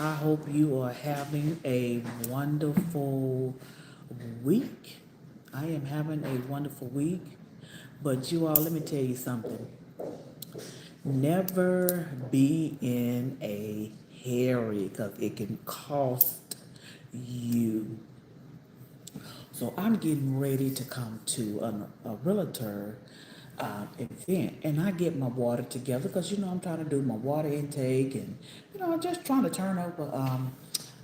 I hope you are having a wonderful week. I am having a wonderful week. But you all, let me tell you something. Never be in a hurry because it can cost you. So I'm getting ready to come to a realtor event, and I get my water together because I'm trying to do my water intake, and I'm just trying to turn over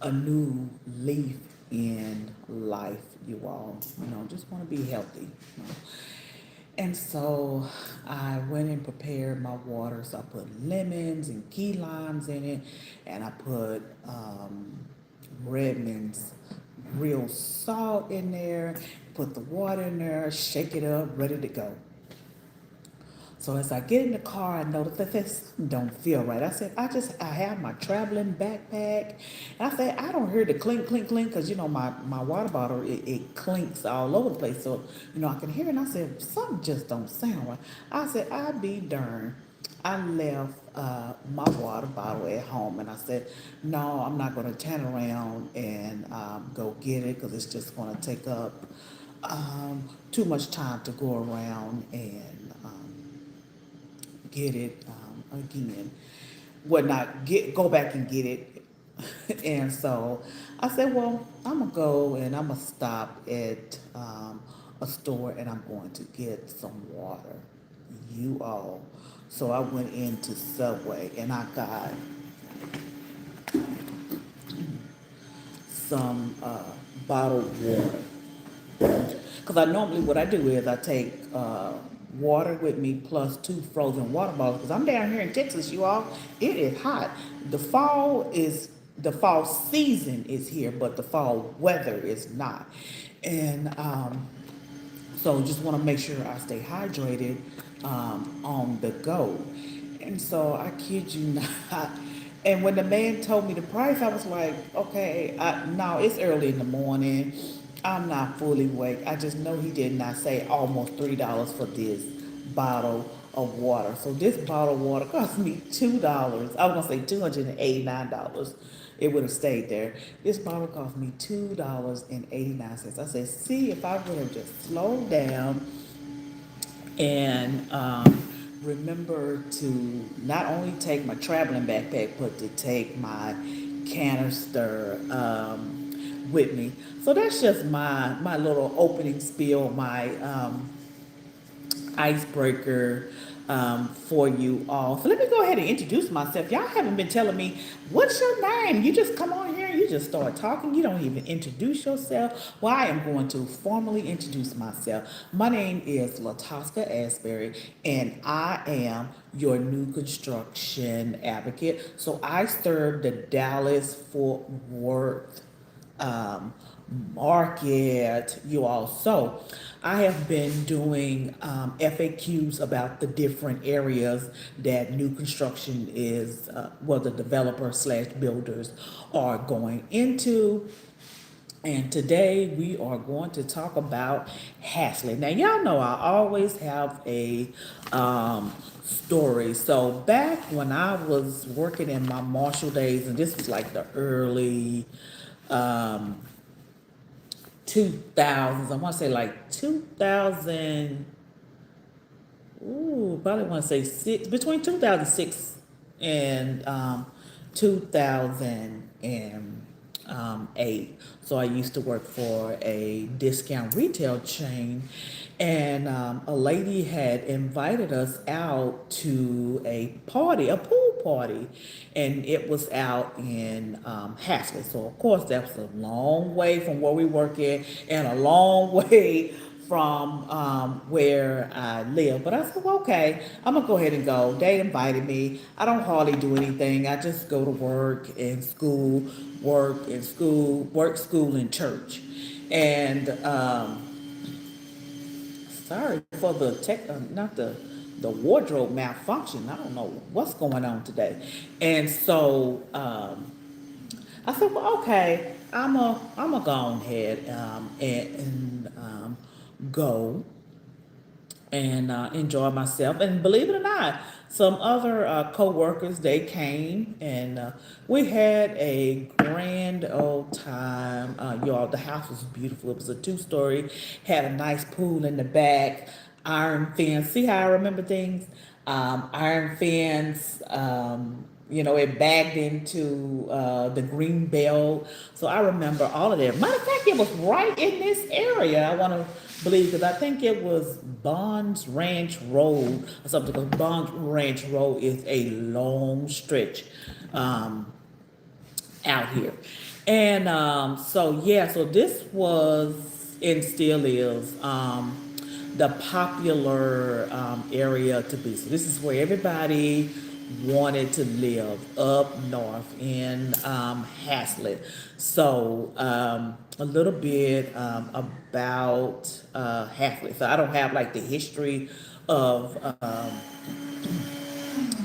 a new leaf in life. You all, just want to be healthy. And so I went and prepared my water. So I put lemons and key limes in it, and I put Redmond's real salt in there, put the water in there, shake it up, ready to go. So as I get in the car, I noticed that this don't feel right. I said, I have my traveling backpack. And I said, I don't hear the clink, clink, clink, because, my water bottle, it clinks all over the place. So, I can hear it. And I said, something just don't sound right. I said, I be darned. I left my water bottle at home, and I said, no, I'm not going to turn around and go get it because it's just going to take up too much time to go around and get it again. Would not go back and get it. And so I said, well, I'm gonna go and I'm gonna stop at a store and I'm going to get some water. You all. So I went into Subway and I got some bottled water. Because I normally, what I do is I take water with me plus 2 frozen water bottles. Because I'm down here in Texas, you all. It is hot. The fall is the fall season is here, but the fall weather is not. And so just want to make sure I stay hydrated on the go. And so I kid you not. And when the man told me the price, I was like, okay, no, it's early in the morning. I'm not fully awake. I just know he did not say almost $3 for this bottle of water. So this bottle of water cost me $2. I was gonna say $289. It would have stayed there. This bottle cost me $2.89. I said, see, if I would have just slowed down and remember to not only take my traveling backpack, but to take my canister with me. So that's just my little opening spiel, my icebreaker for you all. So let me go ahead and introduce myself. Y'all haven't been telling me what's your name. You just come on here and you just start talking. You don't even introduce yourself. Well, I am going to formally introduce myself. My name is Latosca Asberry, and I am your new construction advocate. So I serve the Dallas Fort Worth um, market, you all. So I have been doing FAQs about the different areas that new construction is, well, the developer slash builders are going into. And today we are going to talk about Haslet. Now, y'all know I always have a story. So back when I was working in my Marshall days, and this was like the early um, 2000s. I want to say like 2000. Ooh, probably want to say six, between 2006 and 2008. So I used to work for a discount retail chain, and a lady had invited us out to a party, a pool party, and it was out in Haslet. So of course that was a long way from where we work at, and a long way from where I live. But I said, well, okay, I'm gonna go ahead and go. They invited me. I don't hardly do anything. I just go to work and school, work and school, work, school, and church. And sorry for the tech, not the wardrobe malfunction. I don't know what's going on today. And so I said, well, okay, I'm a go ahead and go. and enjoy myself. And believe it or not, some other co-workers, they came and we had a grand old time. Y'all, the house was beautiful. It was a two-story, had a nice pool in the back, iron fence. See how I remember things? Iron fence. It bagged into the green belt. So I remember all of that. Matter of fact, it was right in this area. I want to believe because I think it was Bonds Ranch Road or something. Because Bonds Ranch Road is a long stretch out here, and so this was and still is the popular area to be. So this is where everybody wanted to live up north in Haslet. So a little bit about Haslet. So I don't have like the history of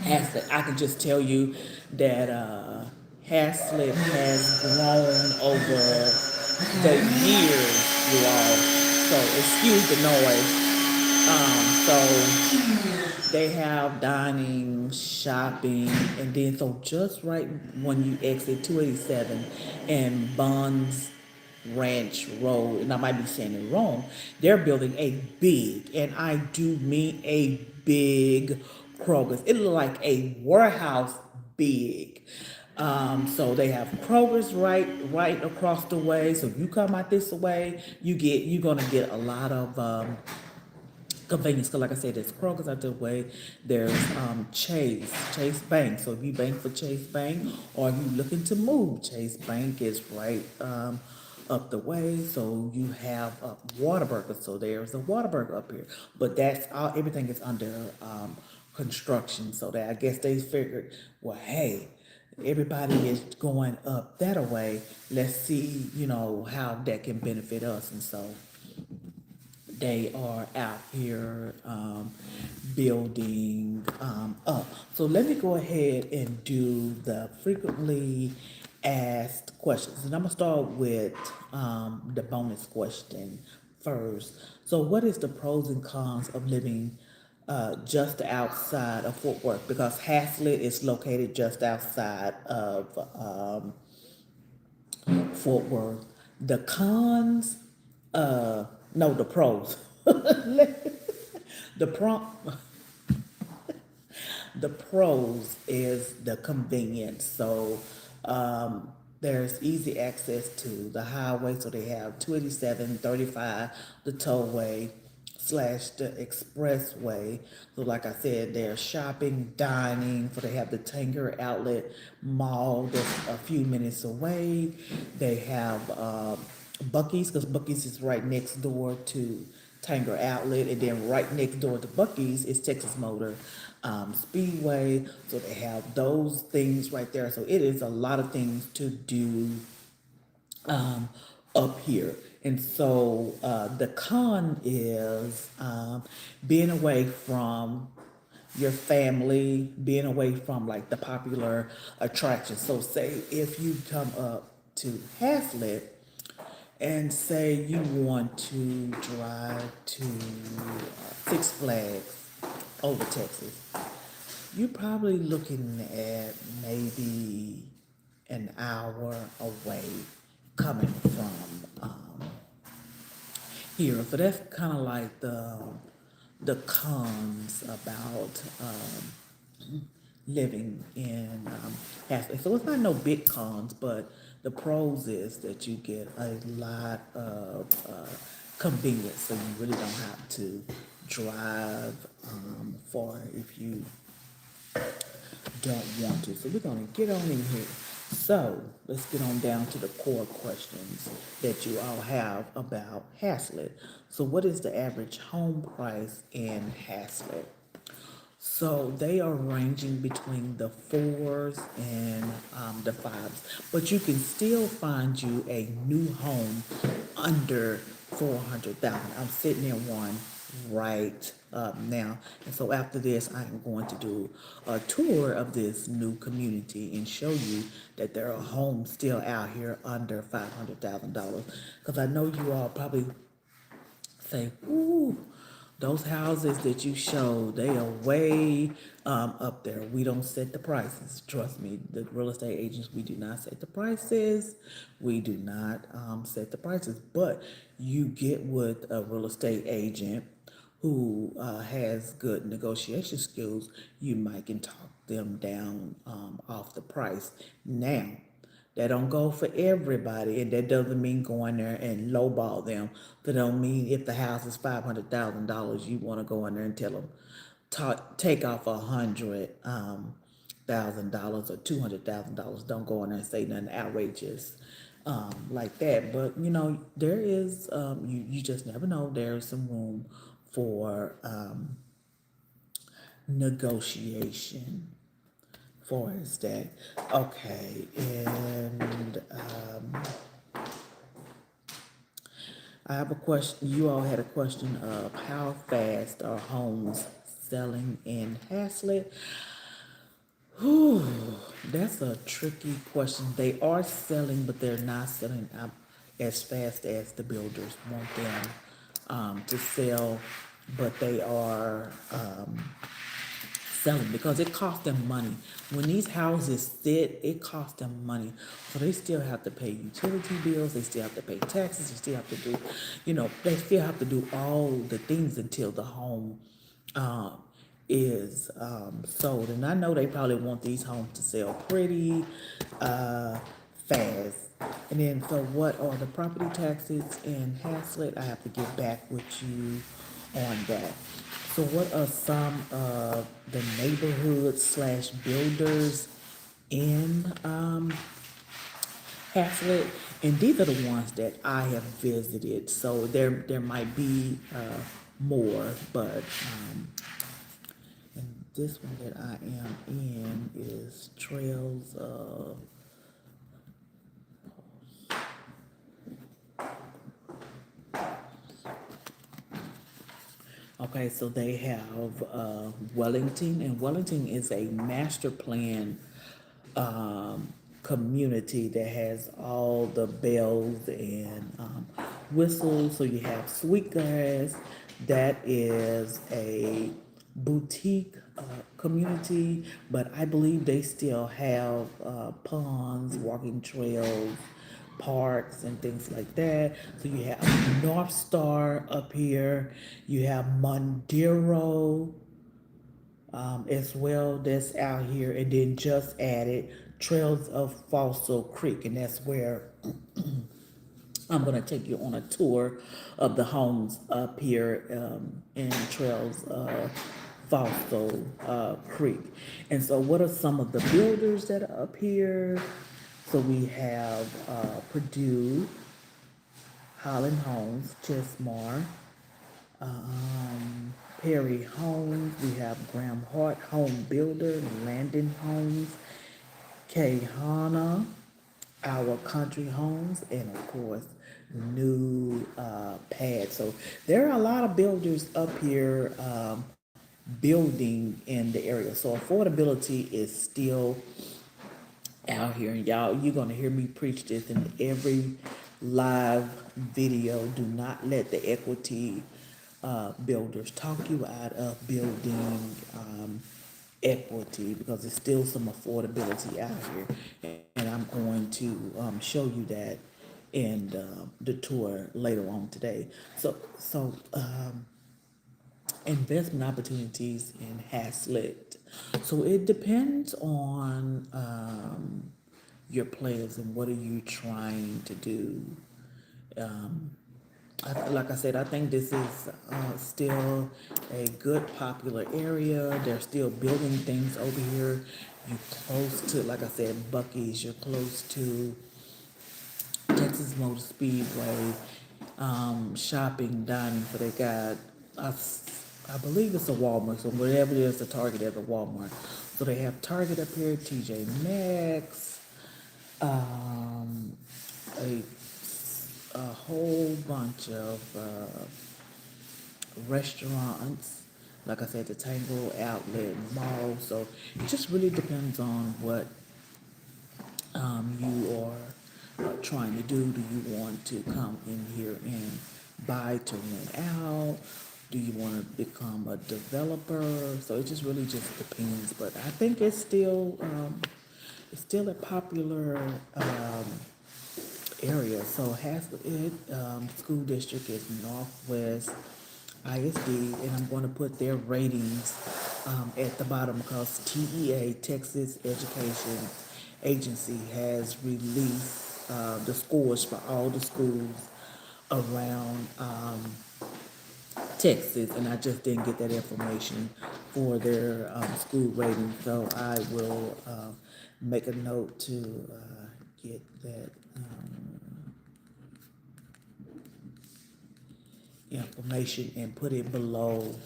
Haslet. I can just tell you that Haslet has grown over the years, you all. So excuse the noise. So they have dining, shopping, and then so just right when you exit 287 and Bonds Ranch Road, and I might be saying it wrong, they're building a big, and I do mean a big Kroger's. It looked like a warehouse big. So they have Kroger's right across the way. So if you come out this way, you're gonna get a lot of convenience. Because like I said, there's Kroger's out the way. There's Chase Bank. So if you bank for Chase Bank or if you looking to move, Chase Bank is right up the way. So you have Whataburger. So there's a Whataburger up here. But that's all. Everything is under construction. So that I guess they figured, well, hey, everybody is going up that way. Let's see, how that can benefit us. And so they are out here building up. So let me go ahead and do the frequently asked questions. And I'm going to start with the bonus question first. So, what is the pros and cons of living just outside of Fort Worth? Because Haslet is located just outside of Fort Worth. The cons, no, the pros. the pro, the pros is the convenience. So there's easy access to the highway. So they have 287, 35, the tollway slash the expressway. So like I said, there's shopping, dining. So they have the Tanger Outlet Mall that's a few minutes away. They have Bucky's, because Bucky's is right next door to Tanger Outlet, and then right next door to Bucky's is Texas Motor Speedway. So they have those things right there. So it is a lot of things to do up here. And so the con is being away from your family, being away from like the popular attractions. So say if you come up to Haslet and say you want to drive to Six Flags over Texas, you're probably looking at maybe an hour away coming from here. So that's kind of like the cons about living in Haslet. So it's not no big cons, but the pros is that you get a lot of convenience. So you really don't have to drive far if you don't want to. So we're going to get on in here. So let's get on down to the core questions that you all have about Haslet. So what is the average home price in Haslet? So they are ranging between the fours and the fives, but you can still find you a new home under 400,000. I'm sitting in one right now, and so after this, I am going to do a tour of this new community and show you that there are homes still out here under $500,000. Because I know you all probably say, "Ooh, those houses that you show, they are way up there. We don't set the prices. Trust me, the real estate agents, we do not set the prices. We do not set the prices. But you get with a real estate agent who has good negotiation skills, you might can talk them down off the price. Now, that don't go for everybody, and that doesn't mean going there and lowball them. That don't mean if the house is $500,000, you want to go in there and tell them, take off $100,000 or $200,000. Don't go in there and say nothing outrageous like that. But there is you just never know. There's some room for negotiation for his day. Okay, and I have a question. You all had a question of how fast are homes selling in Haslet? Whew, that's a tricky question. They are selling, but they're not selling up as fast as the builders want them to sell. But they are selling because it costs them money. When these houses sit, it costs them money. So they still have to pay utility bills, they still have to pay taxes, they still have to do, they still have to do all the things until the home um, is sold. And I know they probably want these homes to sell pretty fast. And then, so what are the property taxes in Haslet? I have to get back with you on that. So what are some of the neighborhoods slash builders in Haslet? And these are the ones that I have visited. So there might be more, but and this one that I am in is Trails of. Okay, so they have Wellington, and Wellington is a master plan community that has all the bells and whistles. So you have Sweetgrass, that is a boutique community, but I believe they still have ponds, walking trails, parks, and things like that. So you have North Star up here, you have Mondero as well that's out here, and then just added Trails of Fossil Creek, and that's where I'm going to take you on a tour of the homes up here in Trails of Fossil Creek. And so, what are some of the builders that are up here? So we have Purdue, Holland Homes, Chesmar, Perry Homes. We have Graham Hart Home Builder, Landon Homes, K Hana, Our Country Homes, and of course, New Pad. So there are a lot of builders up here building in the area. So affordability is still out here, and y'all, you're gonna hear me preach this in every live video. Do not let the equity builders talk you out of building equity, because there's still some affordability out here, and I'm going to show you that in the tour later on today. So investment opportunities in Haslet. So it depends on your plans and what are you trying to do. Like I said, I think this is still a good popular area. They're still building things over here. You're close to, like I said, Bucky's. You're close to Texas Motor Speedway, shopping, dining. So they got, I believe it's a Walmart. So whatever it is, the Target at the Walmart. So they have Target up here, TJ Maxx, um, a whole bunch of restaurants. Like I said, the Tango Outlet Mall. So it just really depends on what you are trying to do. Do you want to come in here and buy to rent out, Do you want to become a developer? So it just really just depends. But I think it's still a popular area. So Haslet School District is Northwest ISD, and I'm going to put their ratings at the bottom because TEA, Texas Education Agency, has released the scores for all the schools around Texas, and I just didn't get that information for their school rating. So I will make a note to get that information and put it below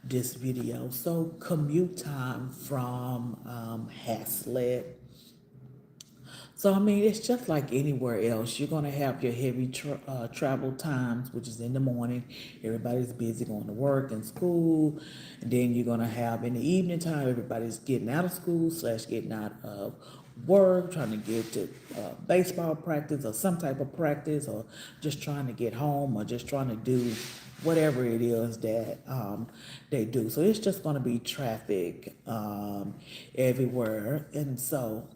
this video. So commute time from Haslet. So I mean, it's just like anywhere else. You're gonna have your heavy travel times, which is in the morning. Everybody's busy going to work and school, and then you're gonna have in the evening time. Everybody's getting out of school slash getting out of work, trying to get to baseball practice or some type of practice, or just trying to get home, or just trying to do whatever it is that they do. So it's just gonna be traffic everywhere, and so.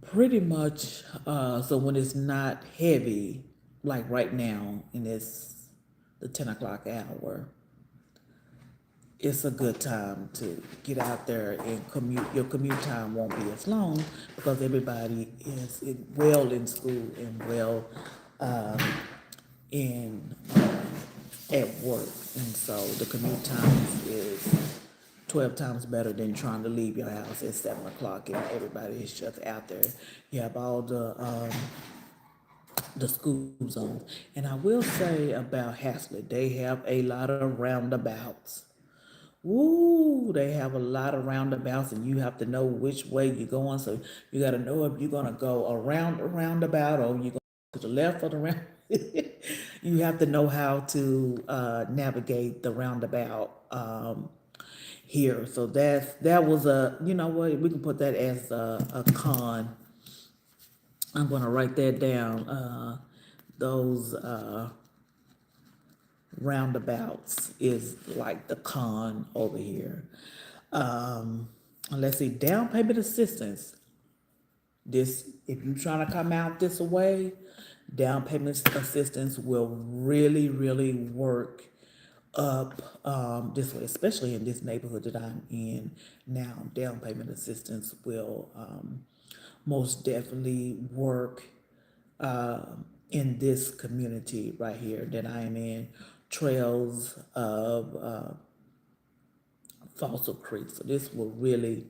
Pretty much, so when it's not heavy, like right now, and it's the 10 o'clock hour, it's a good time to get out there and commute. Your commute time won't be as long because everybody is well in school and well in at work, and so the commute time is 12 times better than trying to leave your house at 7 o'clock and everybody is just out there. You have all the school zones. And I will say about Haslet, they have a lot of roundabouts. Ooh, they have a lot of roundabouts, and you have to know which way you're going. So you got to know if you're going to go around a roundabout or you're going to the left or the round. You have to know how to navigate the roundabout here. So that was a, you know what, we can put that as a con. I'm going to write that down. Those roundabouts is like the con over here. Let's see, down payment assistance. This, if you're trying to come out this way, down payment assistance will really, really work up this way, especially in this neighborhood that I'm in now. Down payment assistance will most definitely work in this community right here that I am in, Trails of Fossil Creek. So this will really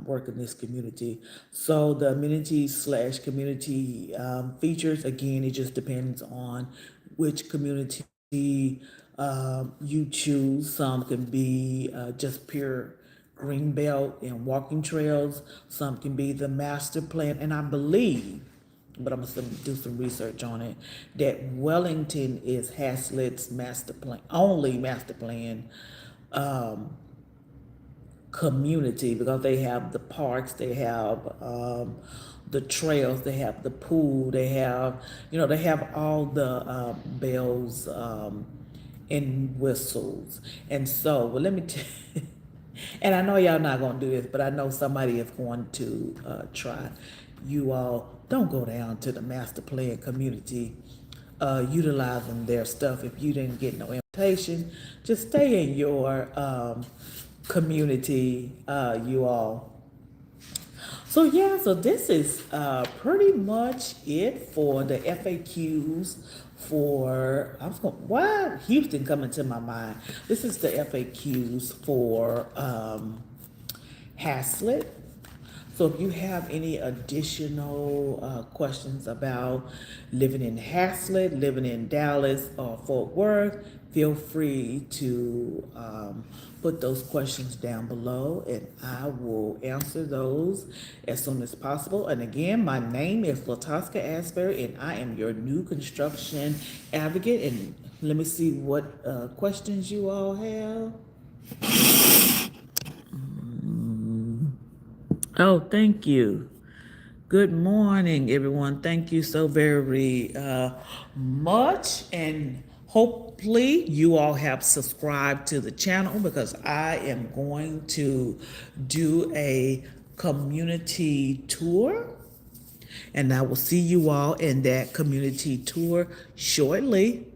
work in this community. So the amenities slash community features, again, it just depends on which community you choose. Some can be just pure green belt and walking trails. Some can be the master plan, and I believe, but I'm gonna do some research on it, that Wellington is Haslet's master plan, only master plan community, because they have the parks, they have the trails, they have the pool, they have, you know, they have all the bells and whistles. And so, well, let me and I know y'all not gonna do this, but I know somebody is going to try. You all don't go down to the master plan community utilizing their stuff if you didn't get no invitation. Just stay in your community, you all. So yeah, so this is pretty much it for the FAQs for, I was going, why Houston coming to my mind? This is the FAQs for Haslet. So if you have any additional questions about living in Haslet, living in Dallas or Fort Worth, feel free to put those questions down below and I will answer those as soon as possible. And again, my name is Latoska Asberry and I am your new construction advocate. And let me see what questions you all have. Oh, thank you. Good morning, everyone. Thank you so very much. And hopefully, you all have subscribed to the channel because I am going to do a community tour. And I will see you all in that community tour shortly.